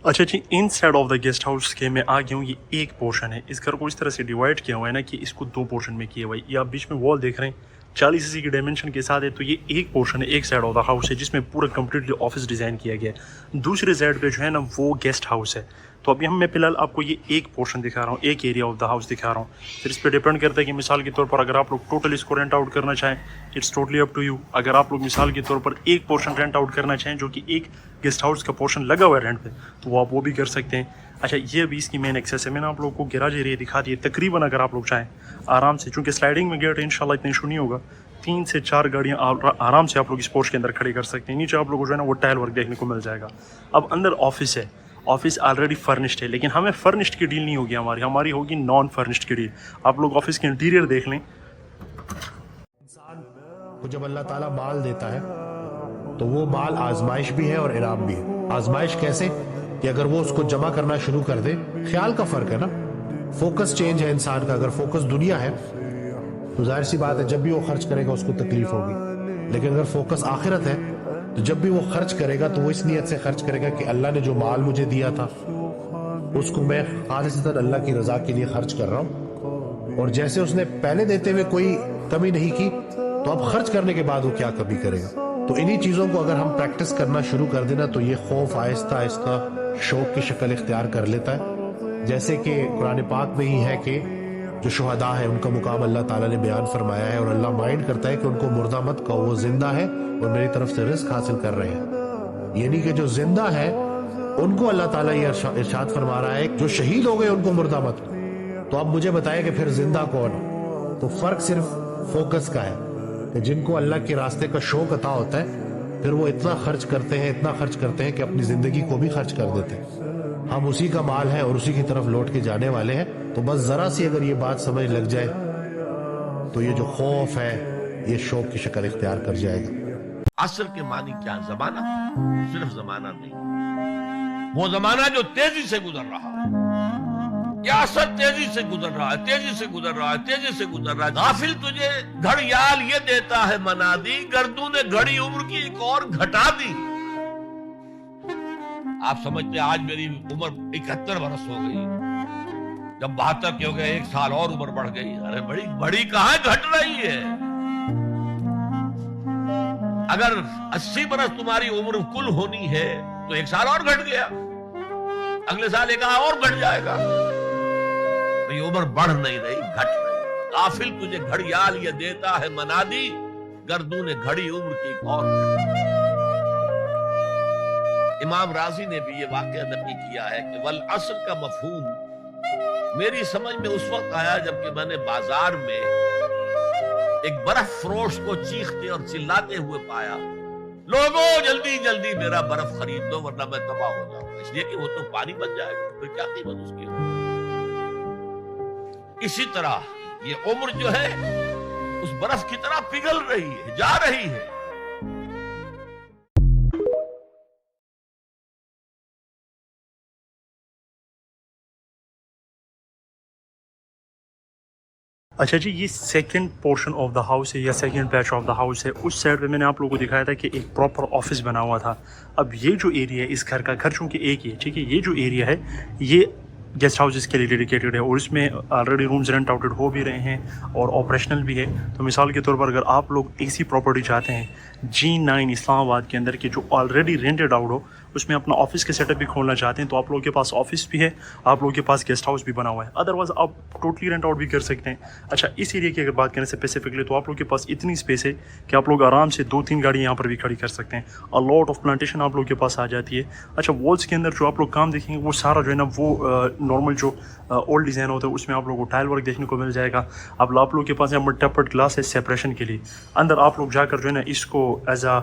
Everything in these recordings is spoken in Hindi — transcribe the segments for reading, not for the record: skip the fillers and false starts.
अच्छा जी, inside of the guest house के मैं आ गया हूँ। ये एक पोर्शन है। इस घर को इस तरह से डिवाइड किया हुआ है ना कि इसको दो पोर्शन में किया हुआ है। ये आप बीच में वॉल देख रहे हैं 40 की डायमेंशन के साथ है। तो ये एक पोर्शन है, एक साइड ऑफ द हाउस है जिसमें पूरा कम्प्लीटली ऑफिस डिज़ाइन किया गया है। दूसरे साइड पे जो है ना वो गेस्ट हाउस है। तो अभी मैं फिलहाल आपको ये एक पोर्शन दिखा रहा हूँ, एक एरिया ऑफ द हाउस दिखा रहा हूँ। फिर इस पर डिपेंड करता है कि मिसाल के तौर पर अगर आप लोग टोटल इसको रेंट आउट करना चाहें, it's totally up to you. अगर आप लोग मिसाल के तौर पर एक पोर्शन रेंट आउट करना चाहें जो कि एक गेस्ट हाउस का पोर्शन लगा हुआ है रेंट पे, तो वो आप वो भी कर सकते हैं। अच्छा, ये अभी इसकी मेन एक्सेस है। मैंने आप लोगों को गैराज एरिया दिखा दिए तकरीबन। अगर आप लोग चाहें आराम से, चूँकि स्लाइडिंग में गेट इंशाल्लाह इतना इशू नहीं होगा, 3 से 4 गाड़ियाँ आराम से आप लोग इस पोर्च के अंदर खड़ी कर सकते हैं। नीचे आप लोगों को जो है ना वो टाइल वर्क देखने को मिल जाएगा। अब अंदर ऑफिस है, ऑफिस ऑलरेडी फर्निश्ड है, लेकिन हमें फर्निश्ड की डील नहीं होगी हमारी होगी नॉन फर्निश्ड की डील। आप लोग ऑफिस के इंटीरियर देख लें। इंसान को जब अल्लाह ताला माल देता है तो वो माल आजमाइश भी है और इनाम भी है। आजमाइश कैसे कि अगर वो उसको जमा करना शुरू कर दे, ख्याल का फर्क है ना, फोकस चेंज है इंसान का। अगर फोकस दुनिया है तो जाहिर सी बात है जब भी वो खर्च करेगा उसको तकलीफ होगी, लेकिन अगर फोकस आखिरत है तो जब भी वो खर्च करेगा तो वो इस नीयत से खर्च करेगा कि अल्लाह ने जो माल मुझे दिया था उसको मैं खालिसतन अल्लाह की रजा के लिए खर्च कर रहा हूँ। और जैसे उसने पहले देते हुए कोई कमी नहीं की, तो अब खर्च करने के बाद वो क्या कमी करेगा। तो इन्हीं चीजों को अगर हम प्रैक्टिस करना शुरू कर देना तो ये खौफ आहिस्ता आहिस्ता शौक की शक्ल इख्तियार कर लेता है। जैसे कि कुरान पाक में ही है कि जो शुहदा है उनका मुकाम अल्लाह ताला ने बयान फरमाया है, और अल्लाह माइंड करता है कि उनको मुर्दा मत कहो, वो जिंदा है और मेरी तरफ से रिस्क हासिल कर रहे हैं। यानी कि जो जिंदा है उनको अल्लाह ताला ये इरशाद फरमा रहा है, जो शहीद हो गए उनको मुर्दा मत कहो। तो अब मुझे बताया कि फिर जिंदा कौन है। तो फर्क सिर्फ फोकस का है कि जिनको अल्लाह के रास्ते का शौक अता होता है फिर वो इतना खर्च करते हैं कि अपनी जिंदगी को भी खर्च कर देते हैं। हम उसी का माल है और उसी की तरफ लौट के जाने वाले हैं। तो बस जरा सी अगर ये बात समझ लग जाए तो ये जो खौफ है ये शौक की शक्ल इख्तियार कर जाएगा। असर के मानी क्या? जमाना, सिर्फ जमाना नहीं, वो जमाना जो तेजी से गुजर रहा है। क्या असर तेजी से गुजर रहा है, तेजी से गुजर रहा है, तेजी से गुजर रहा है। गाफिल तुझे घड़ियाल ये देता है मनादी, गर्दू ने घड़ी उम्र की एक और घटा दी। आप समझते आज मेरी उम्र 71 बरस हो गई, जब 72 के हो गए 1 साल और उम्र बढ़ गई। अरे बड़ी बड़ी कहां घट रही है। अगर 80 बरस तुम्हारी उम्र कुल होनी है तो 1 साल और घट गया, अगले साल 1 और घट जाएगा। तो ये उम्र बढ़ नहीं रही, घट रही। काफिल तुझे घड़ियाल ये देता है मनादी, गर्दू ने घड़ी उम्र की एक और घटा दी। इमाम राजी ने भी ये वाकया नकल किया है कि वल असर का मफहूम मेरी समझ में उस वक्त आया जबकि मैंने बाजार में एक बर्फ फरोश को चीखते और चिल्लाते हुए पाया, लोगों जल्दी जल्दी मेरा बर्फ खरीद दो वरना मैं तबाह हो जाऊंगा। इसलिए कि वो तो पानी बन जाएगा, फिर क्या कीमत उसकी होगी। इसी तरह ये उम्र जो है उस बर्फ की तरह पिघल रही है, जा रही है। अच्छा जी, ये second portion of the house है या second patch of the house है। उस साइड पे मैंने आप लोगों को दिखाया था कि एक प्रॉपर ऑफिस बना हुआ था। अब ये जो एरिया है इस घर चूँकि एक ही है, ठीक है, ये जो एरिया है ये गेस्ट हाउसेस के लिए डेडिकेटेड है और इसमें ऑलरेडी रूम्स रेंट आउटेड हो भी रहे हैं और ऑपरेशनल भी है। तो मिसाल के तौर पर अगर आप लोग ऐसी प्रॉपर्टी चाहते हैं G9 इस्लामाबाद के अंदर की जो ऑलरेडी रेंटेड आउट हो, उसमें अपना ऑफिस के सेटअप भी खोलना चाहते हैं, तो आप लोगों के पास ऑफिस भी है, आप लोगों के पास गेस्ट हाउस भी बना हुआ है। अदरवाइज आप टोटली रेंट आउट भी कर सकते हैं। अच्छा, इस एरिया की अगर बात करें स्पेसिफिकली तो आप लोगों के पास इतनी स्पेस है कि आप लोग आराम से 2-3 गाड़ी यहाँ पर भी खड़ी कर सकते हैं। अ लॉट ऑफ प्लांटेशन आप लोगों के पास आ जाती है। अच्छा, वॉल्स के अंदर जो आप लोग काम देखेंगे वो सारा जो है ना वो नॉर्मल जो ओल्ड डिज़ाइन होता है उसमें आप लोगों को टाइल वर्क देखने को मिल जाएगा। अब आप लोगों के पास यहाँ पर टेपर्ड ग्लास है सेपरेशन के लिए। अंदर आप लोग जाकर जो है ना इसको as a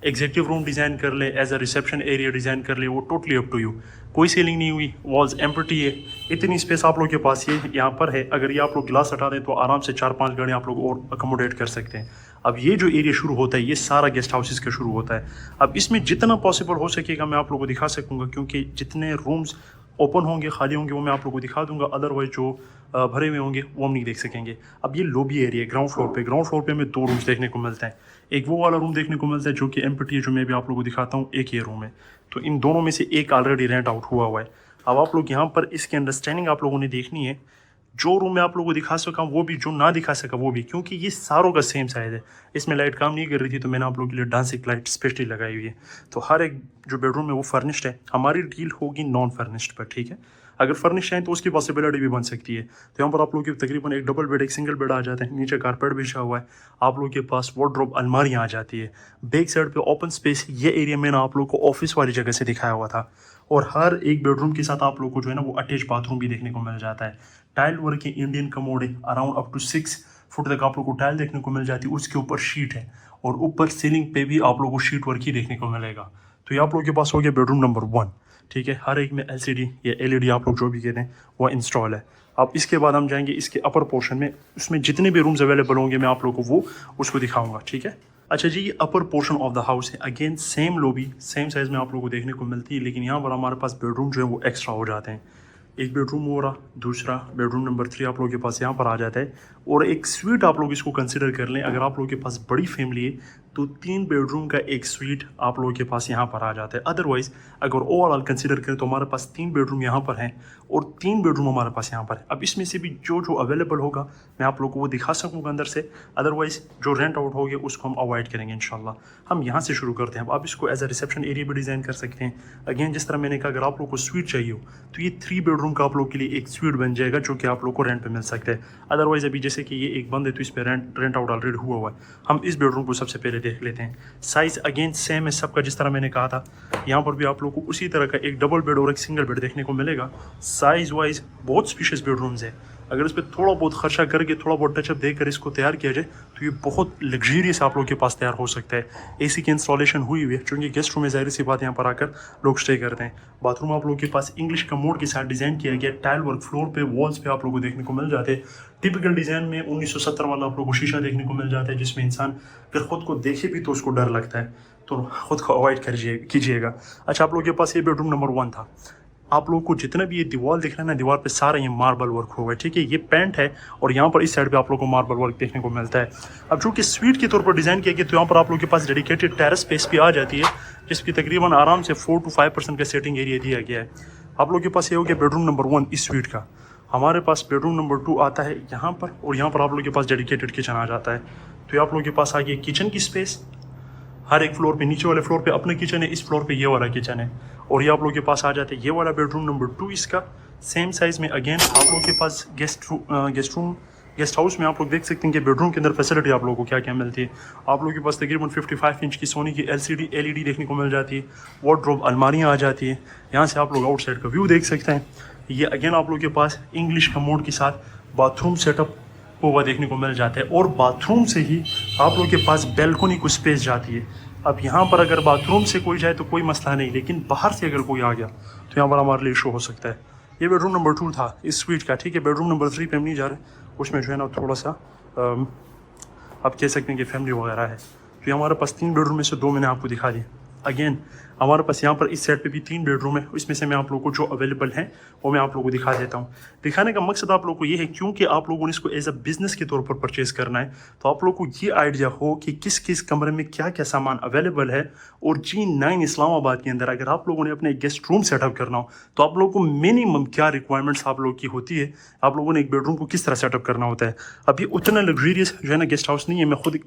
executive room design कर ले, as a reception area design कर ले, वो टोटली अप टू यू। कोई सीलिंग नहीं हुई, वॉल्स एम्प्टी है, इतनी स्पेस आप लोगों के पास ये यहाँ पर है। अगर ये आप लोग ग्लास हटा दें तो आराम से 4-5 गाड़ियाँ आप लोग और अकोमोडेट कर सकते हैं। अब ये जो एरिया शुरू होता है ये सारा गेस्ट हाउसेस का शुरू होता है। अब इसमें जितना पॉसिबल हो सकेगा मैं आप लोगों को दिखा सकूँगा, क्योंकि जितने रूम्स ओपन होंगे, खाली होंगे, वो मैं आप लोगों को दिखा दूंगा। अदरवाइज जो भरे हुए होंगे वो हम नहीं देख सकेंगे। अब ये लॉबी एरिया है ग्राउंड फ्लोर पे हमें 2 रूम्स देखने को मिलते हैं। एक वो वाला रूम देखने को मिलता है जो कि एम्प्टी है, जो मैं भी आप लोगों को दिखाता हूँ। एक ये रूम है, तो इन दोनों में से एक ऑलरेडी रेंट आउट हुआ है। अब आप लोग यहाँ पर इसकी अंडरस्टैंडिंग आप लोगों ने देखनी है। जो रूम मैं आप लोगों को दिखा सका वो भी, जो ना दिखा सका वो भी, क्योंकि ये सारों का सेम साइज़ है। इसमें लाइट काम नहीं कर रही थी तो मैंने आप लोगों के लिए डांसिंग लाइट स्पेशली लगाई हुई है। तो हर एक जो बेडरूम है वो फर्निश्ड है। हमारी डील होगी नॉन फर्निश्ड पर, ठीक है। अगर फर्निश्ड है तो उसकी पॉसिबिलिटी भी बन सकती है। तो यहाँ पर आप लोगों की तकरीबन एक डबल बेड, एक सिंगल बेड आ जाते हैं। नीचे कारपेट बिछा हुआ है। आप लोगों के पास वार्डरोब अलमारियाँ आ जाती है। बैक साइड पे ओपन स्पेस, ये एरिया मैंने आप लोगों को ऑफिस वाली जगह से दिखाया हुआ था। और हर एक बेडरूम के साथ आप लोगों को जो है ना वो अटैच बाथरूम भी देखने को मिल जाता है। टाइल वर्क के इंडियन कमोड है, अराउंड अप टू 6 फुट तक आप लोगों को टाइल देखने को मिल जाती है। उसके ऊपर शीट है और ऊपर सीलिंग पे भी आप लोगों को शीट वर्क ही देखने को मिलेगा। तो ये आप लोगों के पास हो गया बेडरूम नंबर 1, ठीक है। हर एक में LCD या LED आप लोग जो भी कहते हैं वो इंस्टॉल है। अब इसके बाद हम जाएंगे इसके अपर पोर्शन में। उसमें जितने भी रूम्स अवेलेबल होंगे मैं आप लोगों को वो उसको दिखाऊंगा, ठीक है। अच्छा जी, ये upper portion of the house है। Again same lobby, same size में आप लोगों को देखने को मिलती है, लेकिन यहाँ पर हमारे पास बेडरूम जो है वो एक्स्ट्रा हो जाते हैं। एक बेडरूम हो रहा, दूसरा बेडरूम नंबर 3 आप लोगों के पास यहाँ पर आ जाता है। और एक स्वीट आप लोग इसको कंसिडर कर लें। अगर आप लोगों के पास बड़ी फैमिली है तो 3 बेडरूम का एक स्वीट आप लोगों के पास यहाँ पर आ जाता है। अदरवाइज अगर ओवरऑल कंसिडर करें तो हमारे पास 3 बेडरूम यहाँ पर हैं और 3 बेडरूम हमारे पास यहाँ पर है। अब इसमें से भी जो जो अवेलेबल होगा मैं आप लोगों को वो दिखा सकूँगा अंदर से। अदरवाइज जो रेंट आउट होगी उसको हम अवॉइड करेंगे इंशाल्लाह। हम यहाँ से शुरू करते हैं। अब आप इसको एज अ रिसेप्शन एरिया भी डिज़ाइन कर सकते हैं। अगेन जिस तरह मैंने कहा, अगर आप लोग को स्वीट चाहिए हो तो ये 3 बेडरूम का आप लोग के लिए एक स्वीट बन जाएगा जो कि आप लोग को रेंट पे मिल सकता है। अदरवाइज अभी जैसे कि ये एक बंद है तो इस पर रेंट आउट ऑलरेडी हुआ है। हम इस बेडरूम को सबसे पहले देख लेते हैं। साइज़ अगेन सेम है सबका, जिस तरह मैंने कहा था। यहाँ पर भी आप लोग को उसी तरह का एक डबल बेड और एक सिंगल बेड देखने को मिलेगा। साइज़ वाइज बहुत स्पेशियस बेडरूम्स है। अगर इस पर थोड़ा बहुत खर्चा करके, थोड़ा बहुत टचअप देकर इसको तैयार किया जाए तो ये बहुत लग्जरियस आप लोग के पास तैयार हो सकता है। AC की इंस्टॉलेशन हुई हुई है, क्योंकि गेस्ट रूम में ज़ाहिर सी बात यहाँ पर आकर लोग स्टे करते हैं। बाथरूम आप लोगों के पास इंग्लिश कमोड के साथ डिज़ाइन किया गया। टाइल वर्क फ्लोर पे, वॉल्स पे आप लोगों को देखने को मिल जाते हैं। टिपिकल डिज़ाइन में 1970 वाला आप लोगों को शीशा देखने को मिल जाता है, जिसमें इंसान अगर खुद को देखे भी तो उसको डर लगता है, तो खुद को अवॉइड कीजिएगा। अच्छा, आप लोगों के पास ये बेडरूम नंबर 1 था। आप लोगों को जितना भी ये दीवार दिख रहा है ना, दीवार पे सारा ये मार्बल वर्क हुआ है, ठीक है। ये पेंट है और यहाँ पर इस साइड पे आप लोगों को मार्बल वर्क देखने को मिलता है। अब जो कि स्वीट के तौर पर डिज़ाइन किया गया तो यहाँ पर आप लोगों के पास डेडिकेटेड टेरेस स्पेस भी आ जाती है, जिसकी तकरीबन आराम से 4 to 5% का सेटिंग एरिया दिया गया है। आप लोगों के पास ये हो गया बेडरूम नंबर 1 इस स्वीट का। हमारे पास बेडरूम नंबर 2 आता है यहाँ पर, और यहाँ पर आप लोगों के पास डेडिकेटेड किचन आ जाता है। तो आप लोगों के पास आ गई किचन की स्पेस। हर एक फ्लोर पे, नीचे वाले फ्लोर पे अपना किचन है, इस फ्लोर पे ये वाला किचन है। और ये आप लोगों के पास आ जाते हैं ये वाला बेडरूम नंबर 2 इसका, सेम साइज़ में। अगेन आप लोगों के पास गेस्ट हाउस में आप लोग देख सकते हैं कि बेडरूम के अंदर फैसिलिटी आप लोगों को क्या क्या मिलती है। आप लोगों के पास तकरीबन 55 इंच की सोनी की LCD LED देखने को मिल जाती है। वार्डरोब अलमारियाँ आ जाती है। यहाँ से आप लोग आउटसाइड का व्यू देख सकते हैं। ये अगेन आप लोगों के पास इंग्लिश कमोड के साथ बाथरूम सेटअप हुआ देखने को मिल जाता है। और बाथरूम से ही आप लोगों के पास बैल्कनी को स्पेस जाती है। अब यहाँ पर अगर बाथरूम से कोई जाए तो कोई मसला नहीं, लेकिन बाहर से अगर कोई आ गया तो यहाँ पर हमारे लिए इशू हो सकता है। ये बेडरूम नंबर 2 था इस स्वीट का, ठीक है। बेडरूम नंबर 3 पे हम नहीं जा रहे, उसमें जो है ना थोड़ा सा आप कह सकते हैं कि फैमिली वगैरह है। तो ये हमारे पास 3 बेडरूम में से 2 मैंने आपको दिखा दिए। अगेन हमारे पास यहाँ पर इस साइड पे भी 3 बेडरूम है। इसमें से मैं आप लोगों को जो अवेलेबल हैं वो मैं आप लोगों को दिखा देता हूँ। दिखाने का मकसद आप लोगों को ये है, क्योंकि आप लोगों ने इसको एज अ बिज़नेस के तौर पर परचेज़ करना है, तो आप लोगों को ये आइडिया हो कि किस किस कमरे में क्या क्या सामान अवेलेबल है। और G9 इस्लामाबाद के अंदर अगर आप लोगों ने अपने गेस्ट रूम सेटअप करना हो तो आप लोगों को मिनिमम क्या रिक्वायरमेंट्स आप लोगों की होती है, आप लोगों ने एक बेडरूम को किस तरह सेटअप करना होता है। अभी उतना लग्जरियस जो है ना गेस्ट हाउस नहीं है, मैं खुद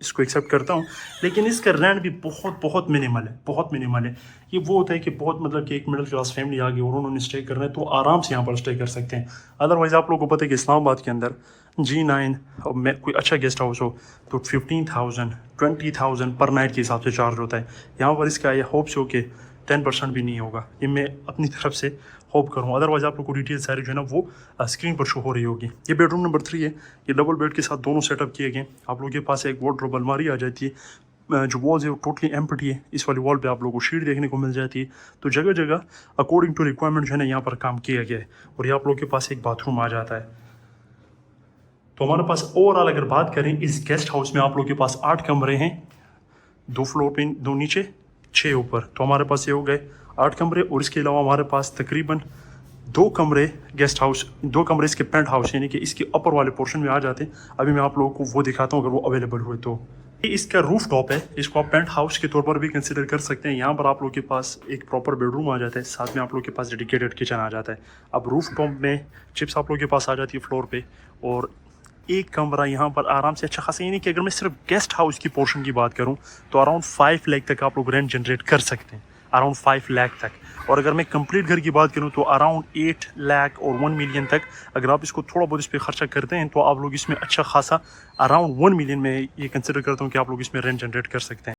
इसको एक्सेप्ट करता हूँ, लेकिन इसका रेंट भी बहुत मिनिमल है, बहुत मिनिमल है। ये वो होता है कि बहुत मतलब कि एक मिडिल क्लास फैमिली आ गई और उन्होंने स्टे करना है तो आराम से यहाँ पर स्टे कर सकते हैं। अदरवाइज़ आप लोगों को पता है कि इस्लामाबाद के अंदर G9 में कोई अच्छा गेस्ट हाउस हो तो 15,000 20,000 पर नाइट के हिसाब से चार्ज होता है। यहाँ पर इसका ये होप्स हो कि 10% भी नहीं होगा, ये मैं अपनी तरफ से होप करूँ। अदरवाइज़ आप लोग को डिटेल सारी जो है ना वो स्क्रीन पर शो हो रही होगी। ये बेडरूम नंबर 3 है। ये डबल बेड के साथ दोनों सेटअप किए गए। आप लोगों के पास एक वार्डरोब अलमारी आ जाती है। जो वॉल्स है वो टोटली एम्प्टी है। इस वाली वॉल पे आप लोगों को शीट देखने को मिल जाती है। तो जगह जगह अकॉर्डिंग टू रिक्वायरमेंट जो है ना यहाँ पर काम किया गया है। और ये आप लोगों के पास एक बाथरूम आ जाता है। तो हमारे पास ओवरऑल अगर बात करें इस गेस्ट हाउस में आप लोगों के पास 8 कमरे हैं, 2 फ्लोर पे, 2 नीचे, 6 ऊपर। तो हमारे पास ये हो गए 8 कमरे, और इसके अलावा हमारे पास तकरीबन 2 कमरे गेस्ट हाउस, 2 कमरे इसके पेंट हाउस यानी कि इसके अपर वाले पोर्शन में आ जाते हैं। अभी मैं आप लोगों को वो दिखाता हूँ अगर वो अवेलेबल हुए तो। ये इसका रूफ टॉप है, इसको आप पेंट हाउस के तौर पर भी कंसिडर कर सकते हैं। यहाँ पर आप लोगों के पास एक प्रॉपर बेडरूम आ जाता है, साथ में आप लोगों के पास डेडिकेटेड किचन आ जाता है। अब रूफ टॉप में चिप्स आप लोगों के पास आ जाती है फ्लोर पे, और एक कमरा यहाँ पर आराम से अच्छा खासा, यानी कि अगर मैं सिर्फ गेस्ट हाउस की पोर्शन की बात करूँ तो अराउंड 5 लाख तक आप लोग रेंट जनरेट कर सकते हैं, अराउंड 5 लाख तक। और अगर मैं कंप्लीट घर की बात करूँ तो अराउंड 8 लाख और 1 मिलियन तक अगर आप इसको थोड़ा बहुत इस पर खर्चा करते हैं तो आप लोग इसमें अच्छा खासा अराउंड 1 मिलियन में ये कंसिडर करता हूँ कि आप लोग इसमें रेंट जनरेट कर सकते हैं।